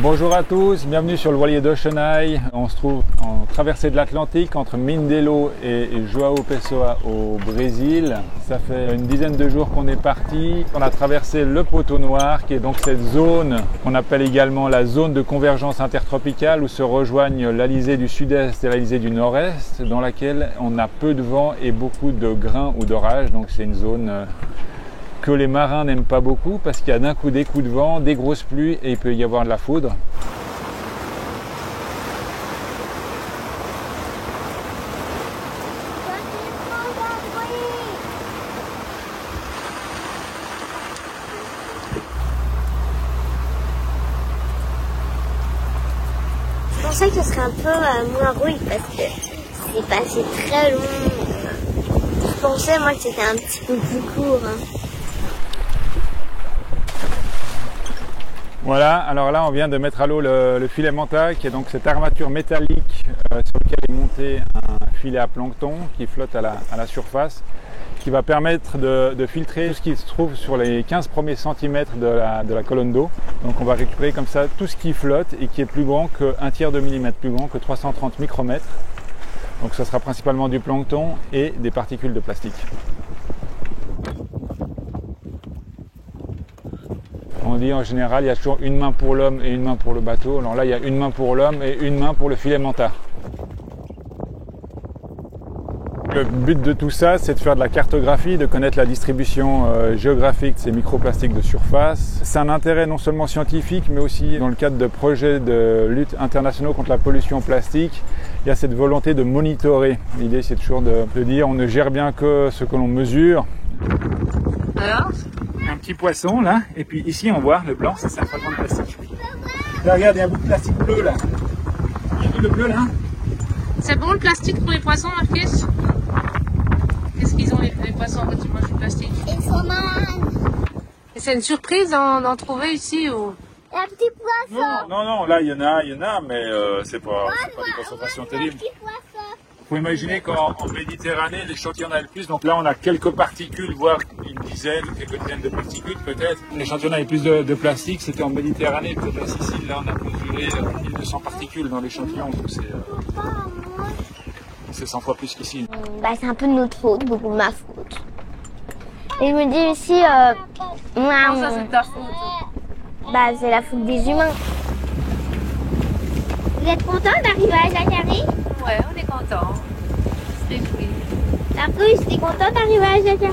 Bonjour à tous, bienvenue sur le voilier d'Ocean Eye. On se trouve en traversée de l'Atlantique entre Mindelo et João Pessoa au Brésil. Ça fait une dizaine de jours qu'on est parti. On a traversé le poteau noir qui est donc cette zone qu'on appelle également la zone de convergence intertropicale où se rejoignent l'Alizé du sud-est et l'Alizé du nord-est dans laquelle on a peu de vent et beaucoup de grains ou d'orage. Donc c'est une zone que les marins n'aiment pas beaucoup parce qu'il y a d'un coup des coups de vent, des grosses pluies et il peut y avoir de la foudre. Je pensais que ce serait un peu moins rouille parce que c'est passé très long. Je pensais moi que c'était un petit peu plus court. Voilà, alors là on vient de mettre à l'eau le filet manta qui est donc cette armature métallique sur laquelle est monté un filet à plancton qui flotte à la surface, qui va permettre de filtrer tout ce qui se trouve sur les 15 premiers centimètres de la colonne d'eau. Donc on va récupérer comme ça tout ce qui flotte et qui est plus grand que 1/3 de millimètre, plus grand que 330 micromètres. Donc ça sera principalement du plancton et des particules de plastique. On dit en général, il y a toujours une main pour l'homme et une main pour le bateau. Alors là, il y a une main pour l'homme et une main pour le filet manta. Le but de tout ça, c'est de faire de la cartographie, de connaître la distribution géographique de ces microplastiques de surface. C'est un intérêt non seulement scientifique, mais aussi dans le cadre de projets de lutte internationaux contre la pollution plastique. Il y a cette volonté de monitorer. L'idée, c'est toujours de dire on ne gère bien que ce que l'on mesure. Alors ? Un petit poisson là, et puis ici on voit le blanc, ça c'est un fragment de plastique. Là regarde, il y a un bout de plastique bleu là. Il y a un bout de bleu là. C'est bon le plastique pour les poissons, Marcus? Qu'est-ce qu'ils ont les poissons quand ils mangent du plastique? Ils sont malades. Et c'est une surprise d'en trouver ici ou... Un petit poisson. Non, là il y en a, mais c'est pas des concentrations terribles. Il faut imaginer qu'en Méditerranée, l'échantillon en a le plus. Donc là, on a quelques particules, voire une dizaine, quelques dizaines de particules peut-être. L'échantillon avait plus de plastique, c'était en Méditerranée. Peut-être à Sicile, là, on a mesuré 1200 particules dans l'échantillon. Donc c'est 100 fois plus qu'ici. C'est un peu de notre faute, beaucoup de ma faute. Et je me dis aussi, Non, ça c'est de ta faute. c'est la faute des humains. Vous êtes content d'arriver à Jacare? Ouais, on est content. C'est cool. La pousse, t'es content d'arriver à Jacare?